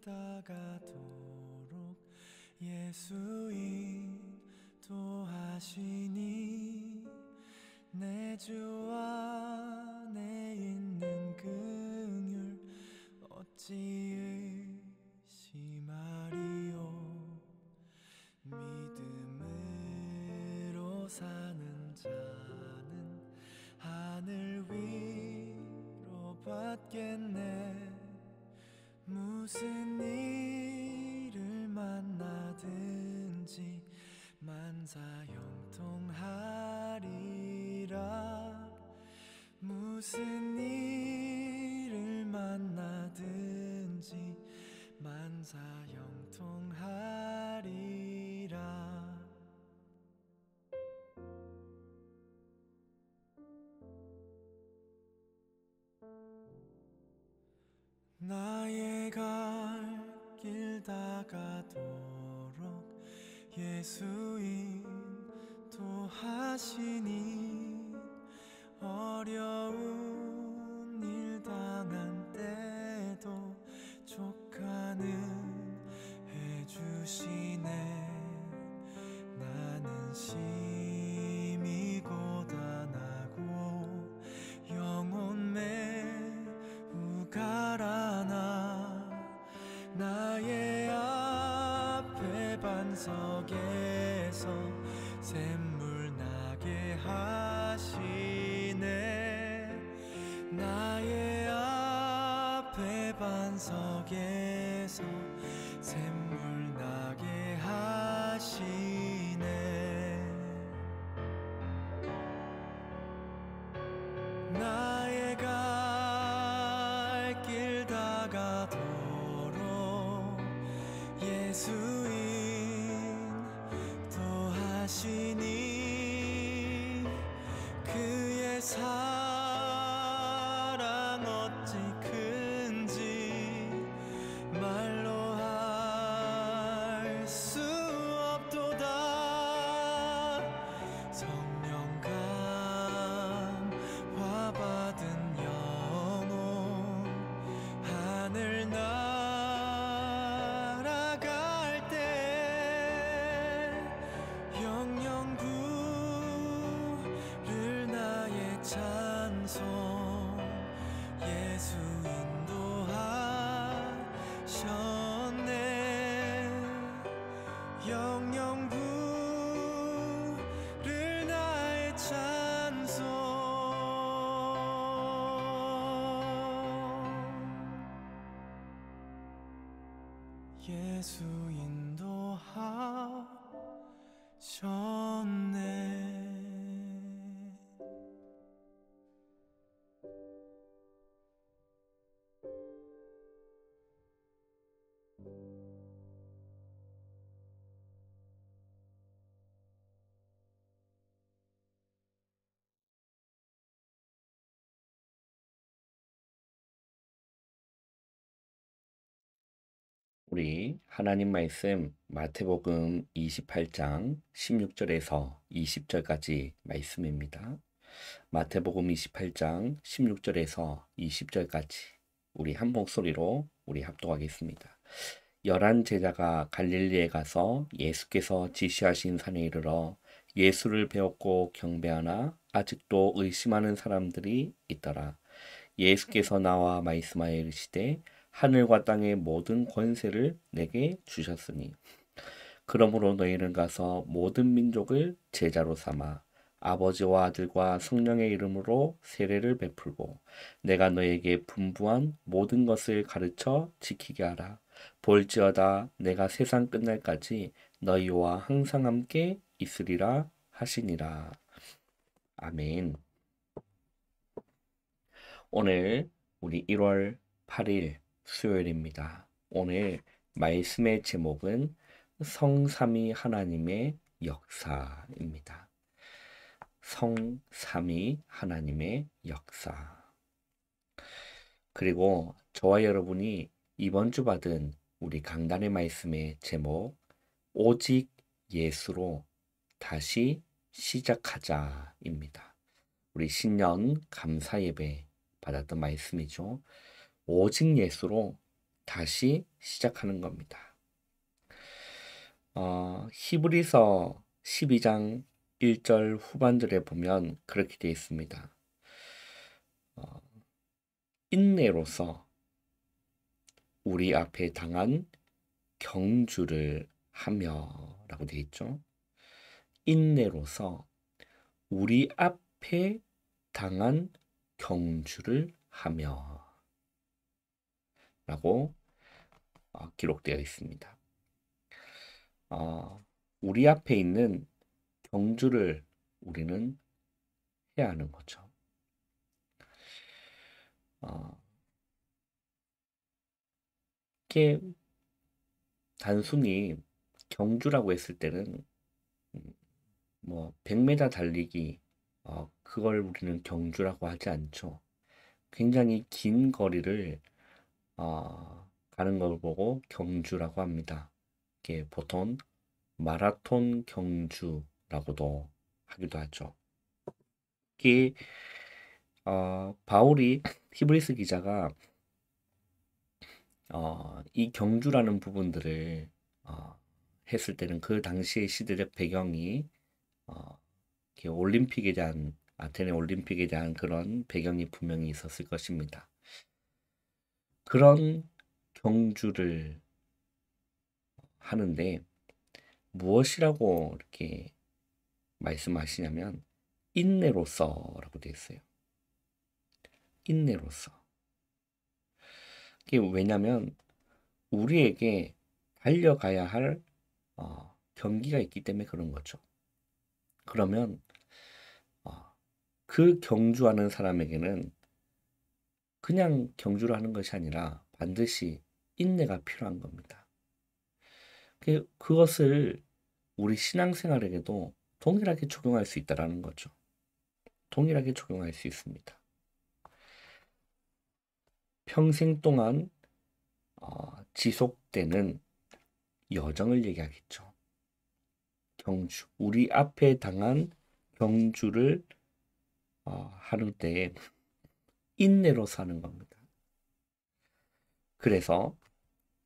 다가도록 예수 인도하시니 내 주 안에 있는 긍휼 어찌 의심하리요. 믿음으로 사는 자는 하늘 위로 받겠네. 무슨 일을 만나든지 만사형통하리라. 무슨 일을 만나든지 만사형통하리라. 나의 갈 길 다가도록 예수 인도하시니 어려운 일 당한 때도 족하는 해주시네. 나는 심히 고단하고 영혼 매우 가라나 나의 앞에 반석에서 샘물 나게 하시네. 나의 앞에 반석에서 샘물 나게 하시네. 나의 갈 길 다가도록 예수 인도하시니 그의 사랑 어찌 큰지 말로 할 수 없도다. 성령 감화 받은 영혼 하늘 날아갈 때 영영 부를 나의 찬송 예수 인도하셨네. 영영 부를 나의 찬송 예수 인도하셨네. 우리 하나님 말씀 마태복음 28장 16절에서 20절까지 말씀입니다. 마태복음 28장 16절에서 20절까지 우리 한 목소리로 우리 합독하겠습니다. 11 제자가 갈릴리에 가서 예수께서 지시하신 산에 이르러 예수를 배웠고 경배하나 아직도 의심하는 사람들이 있더라. 예수께서 나와 말씀하여 이르시되 하늘과 땅의 모든 권세를 내게 주셨으니 그러므로 너희는 가서 모든 민족을 제자로 삼아 아버지와 아들과 성령의 이름으로 세례를 베풀고 내가 너에게 분부한 모든 것을 가르쳐 지키게 하라. 볼지어다 내가 세상 끝날까지 너희와 항상 함께 있으리라 하시니라. 아멘. 오늘 우리 1월 8일 수요일입니다. 오늘 말씀의 제목은 성삼위 하나님의 역사입니다. 성삼위 하나님의 역사. 그리고 저와 여러분이 이번 주 받은 우리 강단의 말씀의 제목 오직 예수로 다시 시작하자입니다. 우리 신년 감사 예배 받았던 말씀이죠. 오직 예수로 다시 시작하는 겁니다. 히브리서 12장 1절 후반절에 보면 그렇게 되어 있습니다. 인내로서 우리 앞에 당한 경주를 하며 라고 되어 있죠. 인내로서 우리 앞에 당한 경주를 하며 라고 기록되어 있습니다. 우리 앞에 있는 경주를 우리는 해야 하는 거죠. 이게 단순히 경주라고 했을 때는 뭐 100m 달리기 그걸 우리는 경주라고 하지 않죠. 굉장히 긴 거리를 가는 걸 보고 경주라고 합니다. 이게 보통 마라톤 경주라고도 하기도 하죠. 이게 바울이 히브리서 기자가 이 경주라는 부분들을 했을 때는 그 당시의 시대적 배경이 이렇게 올림픽에 대한 아테네 올림픽에 대한 그런 배경이 분명히 있었을 것입니다. 그런 경주를 하는데 무엇이라고 이렇게 말씀하시냐면 인내로서라고 되어 있어요. 인내로서. 이게 왜냐면 우리에게 달려가야 할 경기가 있기 때문에 그런 거죠. 그러면 그 경주하는 사람에게는 그냥 경주를 하는 것이 아니라 반드시 인내가 필요한 겁니다. 그것을 우리 신앙생활에게도 동일하게 적용할 수 있다는 거죠. 동일하게 적용할 수 있습니다. 평생 동안 지속되는 여정을 얘기하겠죠. 경주, 우리 앞에 당한 경주를 하는 때에 인내로 사는 겁니다. 그래서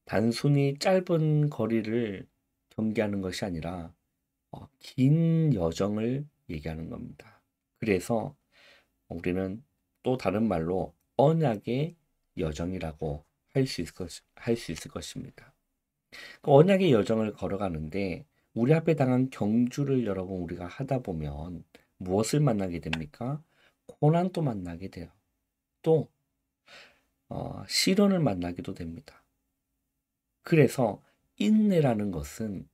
단순히 짧은 거리를 경기하는 것이 아니라 긴 여정을 얘기하는 겁니다. 그래서 우리는 또 다른 말로 언약의 여정이라고 할 수 있을 것입니다. 그 언약의 여정을 걸어가는데 우리 앞에 당한 경주를 여러분 우리가 하다 보면 무엇을 만나게 됩니까? 고난도 만나게 돼요. 또 시련을 만나기도 됩니다. 그래서 인내라는 것은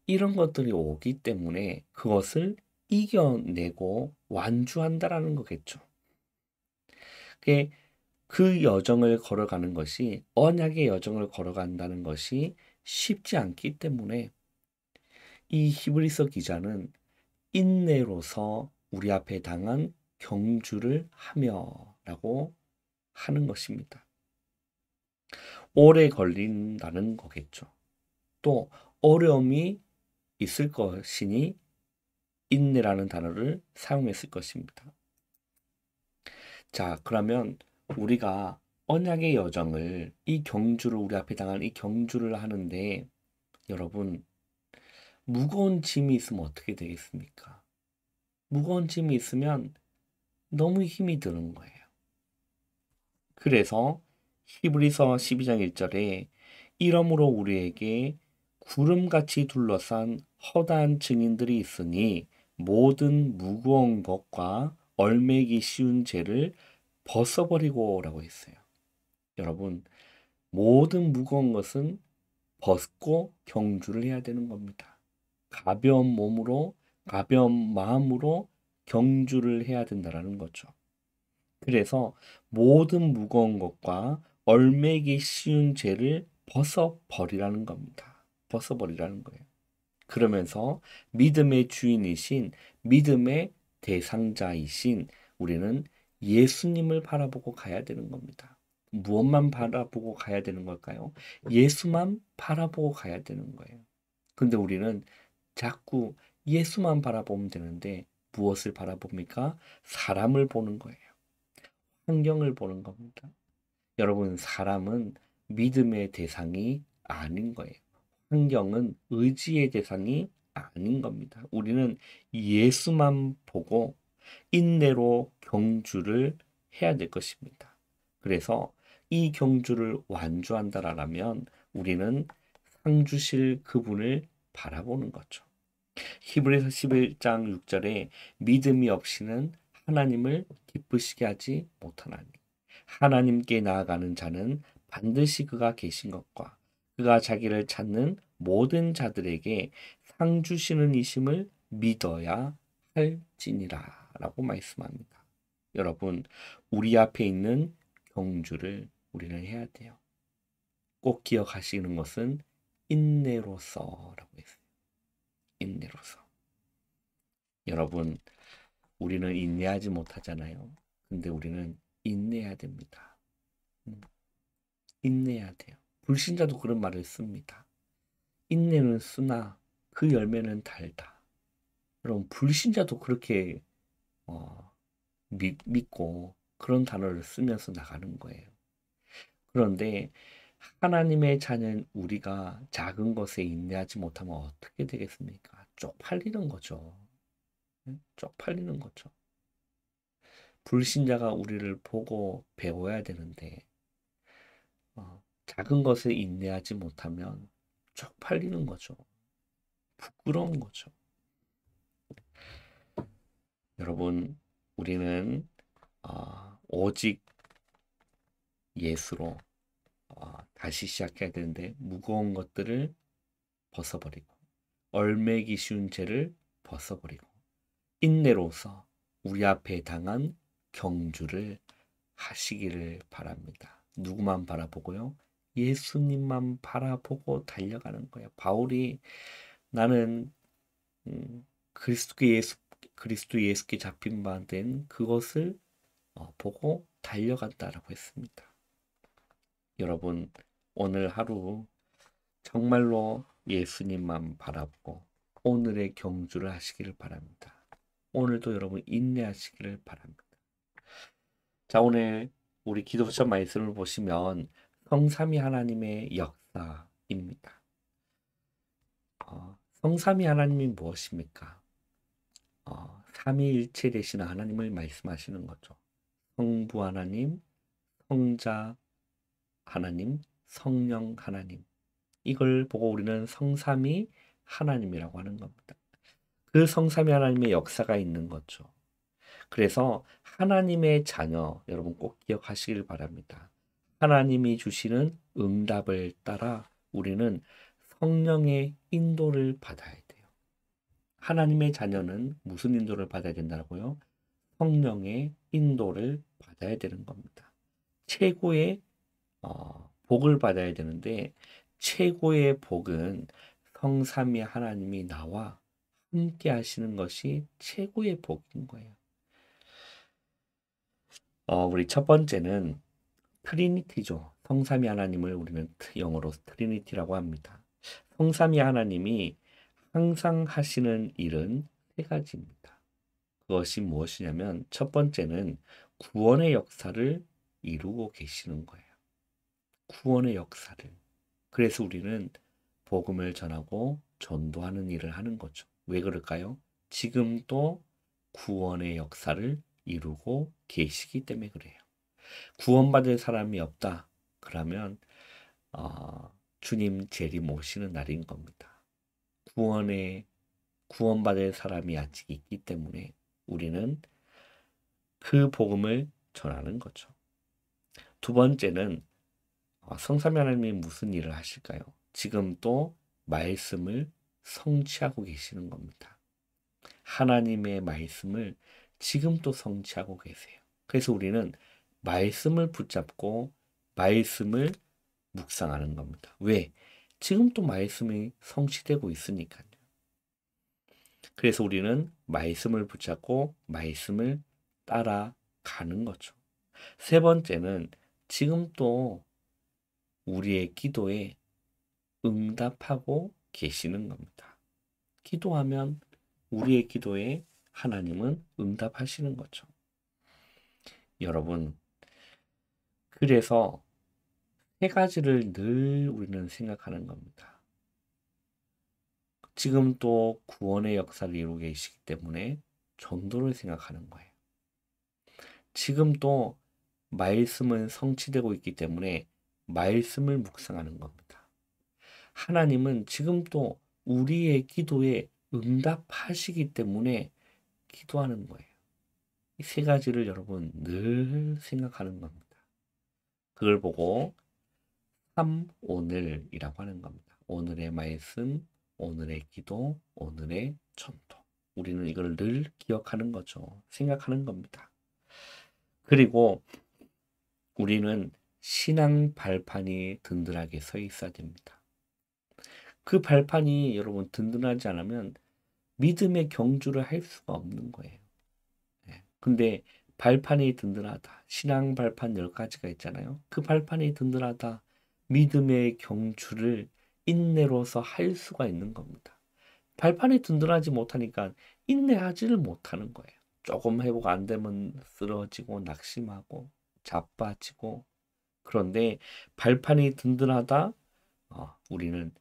이런 것들이 오기 때문에 그것을 이겨내고 완주한다라는 거겠죠. 그 여정을 걸어가는 것이 언약의 여정을 걸어간다는 것이 쉽지 않기 때문에 이 히브리서 기자는 인내로서 우리 앞에 당한 경주를 하며라고 하는 것입니다. 오래 걸린다는 거겠죠. 또 어려움이 있을 것이니 인내라는 단어를 사용했을 것입니다. 자, 그러면 우리가 언약의 여정을 이 경주를 우리 앞에 당한 이 경주를 하는데 여러분 무거운 짐이 있으면 어떻게 되겠습니까? 무거운 짐이 있으면 너무 힘이 드는 거예요. 그래서 히브리서 12장 1절에 이러므로 우리에게 구름같이 둘러싼 허다한 증인들이 있으니 모든 무거운 것과 얼매기 쉬운 죄를 벗어버리고 라고 했어요. 여러분 모든 무거운 것은 벗고 경주를 해야 되는 겁니다. 가벼운 몸으로 가벼운 마음으로 경주를 해야 된다는 거죠. 그래서 모든 무거운 것과 얼매기 쉬운 죄를 벗어버리라는 겁니다. 벗어버리라는 거예요. 그러면서 믿음의 주인이신 믿음의 대상자이신 우리는 예수님을 바라보고 가야 되는 겁니다. 무엇만 바라보고 가야 되는 걸까요? 예수만 바라보고 가야 되는 거예요. 근데 우리는 자꾸 예수만 바라보면 되는데 무엇을 바라봅니까? 사람을 보는 거예요. 환경을 보는 겁니다. 여러분, 사람은 믿음의 대상이 아닌 거예요. 환경은 의지의 대상이 아닌 겁니다. 우리는 예수만 보고 인내로 경주를 해야 될 것입니다. 그래서 이 경주를 완주한다라면 우리는 상 주실 그분을 바라보는 거죠. 히브리서 11장 6절에 믿음이 없이는 하나님을 기쁘시게 하지 못하나니 하나님께 나아가는 자는 반드시 그가 계신 것과 그가 자기를 찾는 모든 자들에게 상 주시는 이심을 믿어야 할지니라 라고 말씀합니다. 여러분, 우리 앞에 있는 경주를 우리는 해야 돼요. 꼭 기억하시는 것은 인내로서라고 했어요. 인내로서. 여러분, 우리는 인내하지 못하잖아요. 근데 우리는 인내해야 됩니다. 인내해야 돼요. 불신자도 그런 말을 씁니다. 인내는 쓰나 그 열매는 달다. 여러분, 불신자도 그렇게 믿고 그런 단어를 쓰면서 나가는 거예요. 그런데 하나님의 자녀인 우리가 작은 것에 인내하지 못하면 어떻게 되겠습니까? 쪽팔리는 거죠. 쪽팔리는 거죠. 불신자가 우리를 보고 배워야 되는데 작은 것에 인내하지 못하면 쪽팔리는 거죠. 부끄러운 거죠. 여러분, 우리는 오직 예수로 다시 시작해야 되는데 무거운 것들을 벗어버리고 얼매기 쉬운 죄를 벗어버리고 인내로서 우리 앞에 당한 경주를 하시기를 바랍니다. 누구만 바라보고요? 예수님만 바라보고 달려가는 거예요. 바울이 나는 그리스도 예수께 잡힌 바 된 그것을 보고 달려간다라고 했습니다. 여러분, 오늘 하루 정말로 예수님만 바라보고 오늘의 경주를 하시기를 바랍니다. 오늘도 여러분 인내하시기를 바랍니다. 자, 오늘 우리 기도처 말씀을 보시면 성삼위 하나님의 역사입니다. 성삼위 하나님이 무엇입니까? 삼위일체 되시는 하나님을 말씀하시는 거죠. 성부 하나님, 성자 하나님, 성령 하나님. 이걸 보고 우리는 성삼위 하나님이라고 하는 겁니다. 그 성삼위 하나님의 역사가 있는 거죠. 그래서 하나님의 자녀, 여러분 꼭 기억하시길 바랍니다. 하나님이 주시는 응답을 따라 우리는 성령의 인도를 받아야 돼요. 하나님의 자녀는 무슨 인도를 받아야 된다고요? 성령의 인도를 받아야 되는 겁니다. 최고의 복을 받아야 되는데 최고의 복은 성삼위 하나님이 나와 함께 하시는 것이 최고의 복인 거예요. 우리 첫 번째는 트리니티죠. 성삼위 하나님을 우리는 영어로 트리니티라고 합니다. 성삼위 하나님이 항상 하시는 일은 세 가지입니다. 그것이 무엇이냐면 첫 번째는 구원의 역사를 이루고 계시는 거예요. 구원의 역사를. 그래서 우리는 복음을 전하고 전도하는 일을 하는 거죠. 왜 그럴까요? 지금도 구원의 역사를 이루고 계시기 때문에 그래요. 구원받을 사람이 없다. 그러면 주님 재림 오시는 날인 겁니다. 구원받을 사람이 아직 있기 때문에 우리는 그 복음을 전하는 거죠. 두 번째는 성삼위 하나님이 무슨 일을 하실까요? 지금 또 말씀을 성취하고 계시는 겁니다. 하나님의 말씀을 지금 또 성취하고 계세요. 그래서 우리는 말씀을 붙잡고 말씀을 묵상하는 겁니다. 왜? 지금 또 말씀이 성취되고 있으니까요. 그래서 우리는 말씀을 붙잡고 말씀을 따라가는 거죠. 세 번째는 지금 또 우리의 기도에 응답하고 계시는 겁니다. 기도하면 우리의 기도에 하나님은 응답하시는 거죠. 여러분, 그래서 세 가지를 늘 우리는 생각하는 겁니다. 지금 또 구원의 역사를 이루고 계시기 때문에 전도를 생각하는 거예요. 지금 또 말씀은 성취되고 있기 때문에 말씀을 묵상하는 겁니다. 하나님은 지금 또 우리의 기도에 응답하시기 때문에 기도하는 거예요. 이 세 가지를 여러분 늘 생각하는 겁니다. 그걸 보고 오늘이라고 하는 겁니다. 오늘의 말씀, 오늘의 기도, 오늘의 전도. 우리는 이걸 늘 기억하는 거죠. 생각하는 겁니다. 그리고 우리는 신앙 발판이 든든하게 서 있어야 됩니다. 그 발판이 여러분 든든하지 않으면 믿음의 경주를 할 수가 없는 거예요. 근데 발판이 든든하다. 신앙 발판 10가지가 있잖아요. 그 발판이 든든하다. 믿음의 경주를 인내로서 할 수가 있는 겁니다. 발판이 든든하지 못하니까 인내하지를 못하는 거예요. 조금 해보고 안 되면 쓰러지고 낙심하고 자빠지고. 그런데 발판이 든든하다. 우리는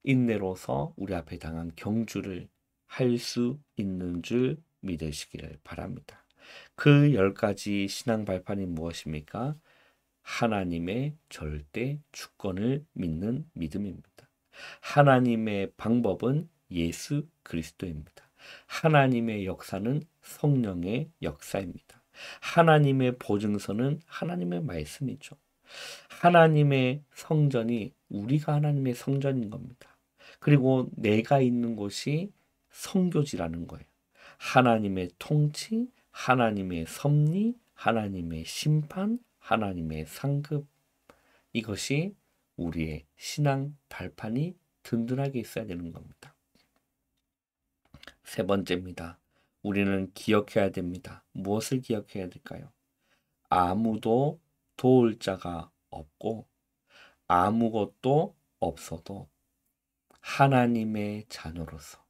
인내로서 우리 앞에 당한 경주를 할 수 있는 줄 믿으시기를 바랍니다. 그 10가지 신앙 발판이 무엇입니까? 하나님의 절대 주권을 믿는 믿음입니다. 하나님의 방법은 예수 그리스도입니다. 하나님의 역사는 성령의 역사입니다. 하나님의 보증서는 하나님의 말씀이죠. 하나님의 성전이 우리가 하나님의 성전인 겁니다. 그리고 내가 있는 곳이 성교지라는 거예요. 하나님의 통치, 하나님의 섭리, 하나님의 심판, 하나님의 상급. 이것이 우리의 신앙 발판이 든든하게 있어야 되는 겁니다. 세 번째입니다. 우리는 기억해야 됩니다. 무엇을 기억해야 될까요? 아무도 도울 자가 없고 아무것도 없어도 하나님의 자녀로서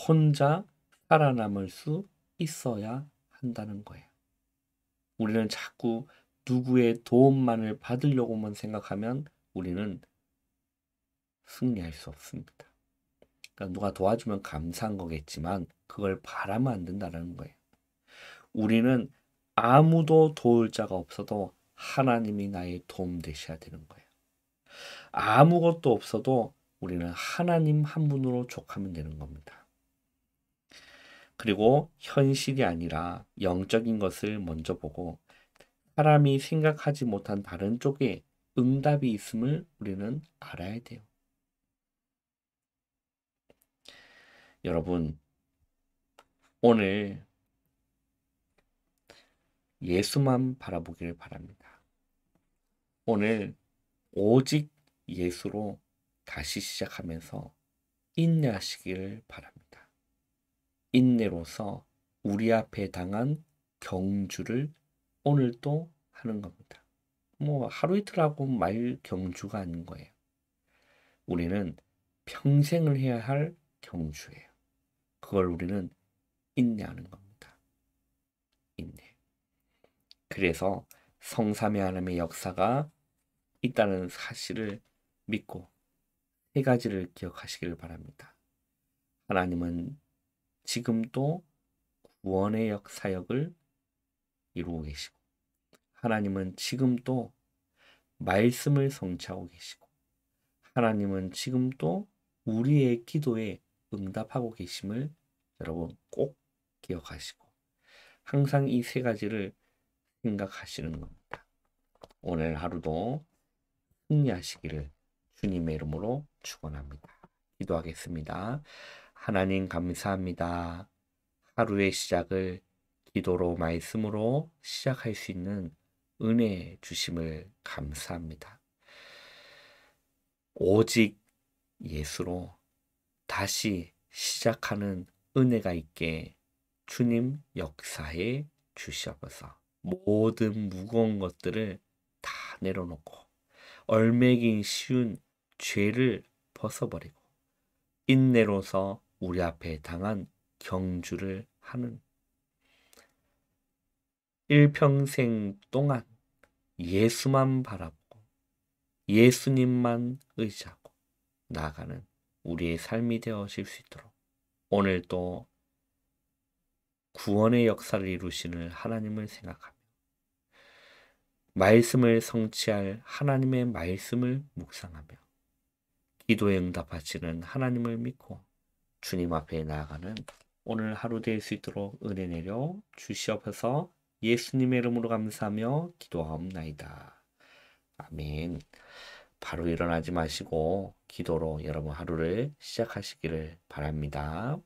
혼자 살아남을 수 있어야 한다는 거예요. 우리는 자꾸 누구의 도움만을 받으려고만 생각하면 우리는 승리할 수 없습니다. 그러니까 누가 도와주면 감사한 거겠지만 그걸 바라면 안 된다는 거예요. 우리는 아무도 도울 자가 없어도 하나님이 나의 도움 되셔야 되는 거예요. 아무것도 없어도 우리는 하나님 한 분으로 족하면 되는 겁니다. 그리고 현실이 아니라 영적인 것을 먼저 보고 사람이 생각하지 못한 다른 쪽에 응답이 있음을 우리는 알아야 돼요. 여러분, 오늘 예수만 바라보기를 바랍니다. 오늘 오직 예수로 다시 시작하면서 인내하시기를 바랍니다. 인내로서 우리 앞에 당한 경주를 오늘도 하는 겁니다. 하루 이틀 하고 말 경주가 아닌 거예요. 우리는 평생을 해야 할 경주예요. 그걸 우리는 인내하는 겁니다. 인내. 그래서 성삼위 하나님의 역사가 있다는 사실을 믿고 세 가지를 기억하시기를 바랍니다. 하나님은 지금도 구원의 역사역을 이루고 계시고 하나님은 지금도 말씀을 성취하고 계시고 하나님은 지금도 우리의 기도에 응답하고 계심을 여러분 꼭 기억하시고 항상 이 세 가지를 생각하시는 겁니다. 오늘 하루도 승리하시기를 주님의 이름으로 축원합니다. 기도하겠습니다. 하나님 감사합니다. 하루의 시작을 기도로 말씀으로 시작할 수 있는 은혜 주심을 감사합니다. 오직 예수로 다시 시작하는 은혜가 있게 주님 역사해 주시옵소서. 모든 무거운 것들을 다 내려놓고 얼매기 쉬운 죄를 벗어버리고 인내로서 우리 앞에 당한 경주를 하는 일평생 동안 예수만 바라보고 예수님만 의지하고 나아가는 우리의 삶이 되어질 수 있도록 오늘도 구원의 역사를 이루시는 하나님을 생각하며 말씀을 성취할 하나님의 말씀을 묵상하며 기도에 응답하시는 하나님을 믿고 주님 앞에 나아가는 오늘 하루 될 수 있도록 은혜 내려 주시옵소서. 예수님의 이름으로 감사하며 기도하옵나이다. 아멘. 바로 일어나지 마시고 기도로 여러분 하루를 시작하시기를 바랍니다.